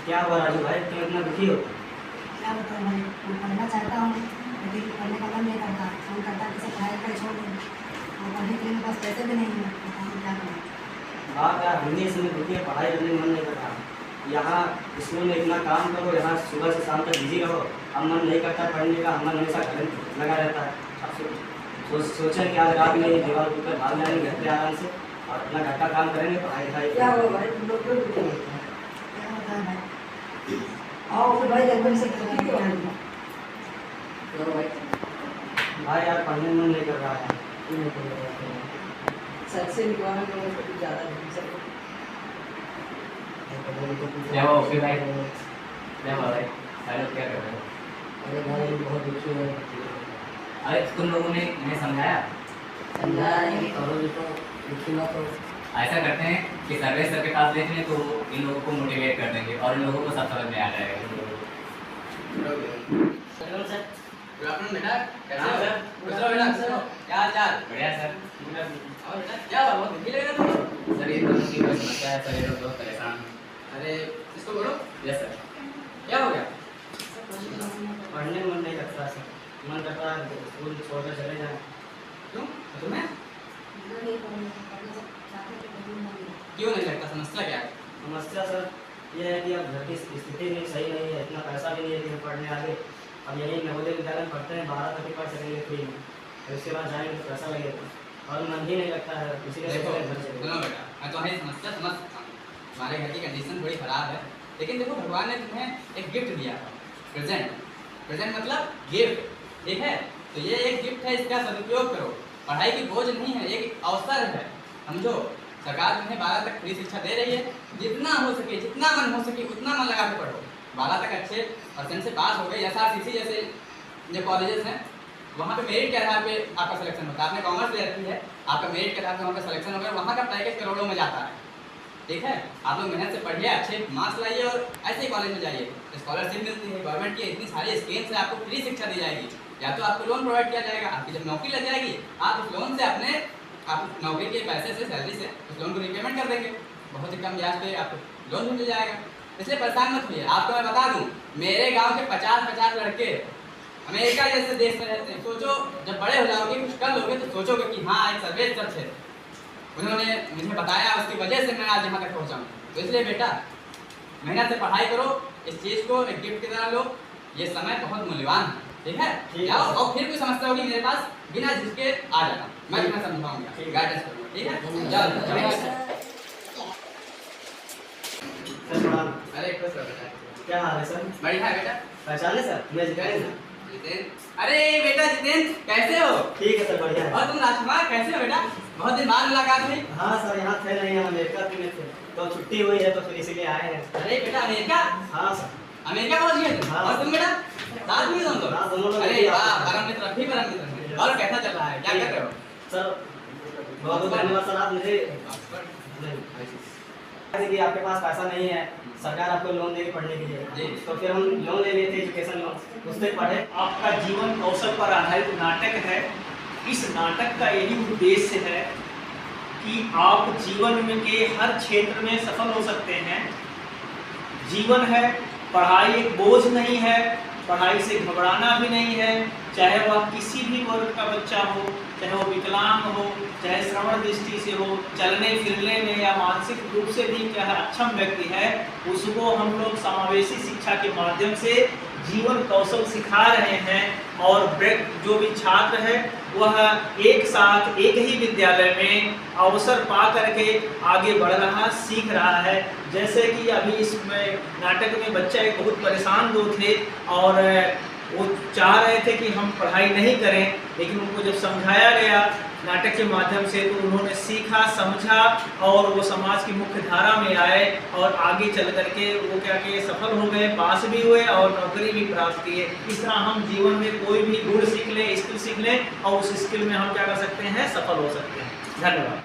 क्या हुआ राजू भाई, तुम इतना दुखी हो? क्या बताऊँ भाई, मैं पढ़ना चाहता हूँ लेकिन पढ़ने का मन नहीं करता। मन करता है किसी पढ़ाई कर छोड़ दूँ और पढ़ने के लिए मेरे पास पैसे भी नहीं है। बताऊँ क्या करूँ। बात यार हमने इस समय दुखी है, पढ़ाई करने में मन नहीं कर रहा। यहाँ स्कूल में इतना काम करो, यहाँ सुबह से शाम तक बिजी रहो, अब मन नहीं करता पढ़ने का, मन हमेशा घर में लगा रहता है। अब सोचें कि आज रात में दीवार के ऊपर भाग जाएंगे घर पे आराम से और अपना घर का काम करेंगे, पढ़ाई लिखाई क्या हुआ भाई, तुम लोग क्यों दुखी हो? क्या बताएं भाई। आओ फिर भाई, लगभग से क्यों आए हो? क्यों भाई? भाई यार पढ़ने में मन नहीं कर रहा है। सर से निकलवाना तो कुछ ज़्यादा नहीं सर। क्या हुआ फिर भाई? क्या हुआ भाई? सारे लोग क्या कर रहे हो? अरे भाई बहुत दुखी है। अरे तुम लोगों ने इन्हें समझाया? समझाया नहीं करो तो दुखी ना तो। ऐसा करते हैं कि सर्वे सर के पास देख लें तो इन लोगों को मोटिवेट कर देंगे और इन लोगों को सब समझ में आ जाएगा। सर गुड आफ्टरनून बेटा, कैसे हाँ, हो? सर। खुश रहो बेटा, खुश रहो। क्या हाल चाल? बढ़िया सर। और बेटा क्या हुआ, बहुत दुखी लग रहे हो तुम? सर ये दोनों की कोई समस्या है सर, ये लोग बहुत परेशान हैं। अरे इसको बोलो, यस सर। क्या हो गया? पढ़ने में मन नहीं करता सर, मन करता है स्कूल छोड़कर चले जाएं। क्यों? तुम्हें क्यों नहीं लगता, समस्या क्या है? समस्या सर ये है कि अब घर की स्थिति भी सही नहीं है, इतना पैसा भी नहीं है कि हम पढ़ने आगे। अब यही नवोदय विद्यालय में पढ़ते हैं, 12 तक ही पढ़ सकेंगे फ्री में, फिर उसके बाद जाएंगे तो पैसा लगेगा और मन ही नहीं लगता है, इसीलिए देखो सोच रहे हैं घर चले सुनो बेटा, मैं तुम्हारी समस्या समझ सकता हूँ। तुम्हारे घर की कंडीशन थोड़ी खराब है, लेकिन देखो भगवान ने तुम्हें एक गिफ्ट दिया है, प्रेजेंट। प्रेजेंट मतलब गिफ्ट, ठीक है? तो ये एक गिफ्ट है, इसका सदुपयोग करो। पढ़ाई की बोझ नहीं है, एक अवसर है, समझो। सरकार तुम्हें 12 तक फ्री शिक्षा दे रही है, जितना हो सके, जितना मन हो सके उतना मन लगा के पढ़ो। 12 तक अच्छे परसेंट से पास हो गए, SRCC जैसे जो कॉलेजेस हैं वहाँ पे मेरिट के आधार पे आपका सिलेक्शन होता है। आपने कॉमर्स ले रखी है, आपका मेरिट के आधार पे वहाँ पे सिलेक्शन हो गया, वहाँ का पैकेज करोड़ों में जाता है, ठीक है? आप लोग मेहनत से पढ़िए, अच्छे मार्क्स लाइए और ऐसे ही कॉलेज में जाइए। स्कॉलरशिप मिलती है, गवर्नमेंट की इतनी सारी स्कीम्स है, आपको फ्री शिक्षा दी जाएगी, या तो आपको लोन प्रोवाइड किया जाएगा। आपकी जब नौकरी लग जाएगी, आप उस लोन से अपने आप नौकरी के पैसे से, सैलरी से उस लोन को रिपेमेंट कर देंगे, बहुत ही कम ब्याज पे आपको लोन भी मिल जाएगा। इसलिए परेशान मत होइए। आपको मैं बता दूं, मेरे गांव के 50-50 लड़के अमेरिका जैसे देश में रहते हैं। सोचो जब बड़े हो जाओगे, कुछ कर लोगे तो सोचोगे कि हाँ एक सर्वे सर थे, उन्होंने मुझे बताया, उसकी वजह से मैं आज यहाँ तक पहुँचा हूँ। तो इसलिए बेटा मेहनत से पढ़ाई करो, इस चीज़ को एक गिफ्ट की तरह लो, ये समय बहुत मूल्यवान है, ठीक है? जाओ और फिर कोई समस्या होगी मेरे पास बिना झिझके आ जाना, मैं तुम्हें समझाऊंगा, गाइडेंस करूँगा, ठीक है? जाओ। सर प्रणाम। अरे खुश रहो बेटा। क्या हाल है सर? बढ़िया है बेटा। पहचाने सर, मैं जितेंद्र। जितेंद्र, अरे बेटा जितेंद्र कैसे हो? ठीक है सर, बढ़िया है। और तुम राजकुमार कैसे हो बेटा? बहुत दिन बाद मुलाकात हुई। हाँ सर, यहाँ थे नहीं, हम अमेरिका में थे, तो छुट्टी हुई है तो फिर इसीलिए आए हैं। अरे बेटा अमेरिका, हाँ सर। अमेरिका पहुंच गए तुम? हाँ। और तुम बेटा साथ में तुम लोग? हाँ, दोनों लोग अरे भी वाह, आप- परम मित्र, अभी परम मित्र हैं। और कैसा चल रहा है, क्या कर रहे हो? सर बहुत बहुत धन्यवाद सर, आप मुझे जैसे कि आपके पास पैसा नहीं है, सरकार आपको लोन देगी पढ़ने के लिए, जी। तो फिर हम लोन ले लिए थे, एजुकेशन लोन, उससे पढ़े। आपका जीवन कौशल पर आधारित नाटक है। इस नाटक का यही उद्देश्य है कि आप जीवन में के हर क्षेत्र में सफल हो सकते हैं। जीवन है, पढ़ाई एक बोझ नहीं है, पढ़ाई से घबराना भी नहीं है, चाहे वह किसी भी वर्ग का बच्चा हो, चाहे वो विकलांग हो, चाहे श्रवण दृष्टि से हो, चलने फिरने में या मानसिक रूप से भी चाहे अक्षम व्यक्ति है, उसको हम लोग समावेशी शिक्षा के माध्यम से जीवन कौशल सिखा रहे हैं। और जो भी छात्र है वह एक साथ एक ही विद्यालय में अवसर पा करके आगे बढ़ रहा, सीख रहा है। जैसे कि अभी इसमें नाटक में बच्चा एक बहुत परेशान दो थे और वो चाह रहे थे कि हम पढ़ाई नहीं करें, लेकिन उनको जब समझाया गया नाटक के माध्यम से तो उन्होंने सीखा, समझा और वो समाज की मुख्य धारा में आए और आगे चल करके वो क्या कि सफल हो गए, पास भी हुए और नौकरी भी प्राप्त किए। इस तरह हम जीवन में कोई भी गुण सीख लें, स्किल सीख लें और उस स्किल में हम क्या कर सकते हैं, सफल हो सकते हैं। धन्यवाद।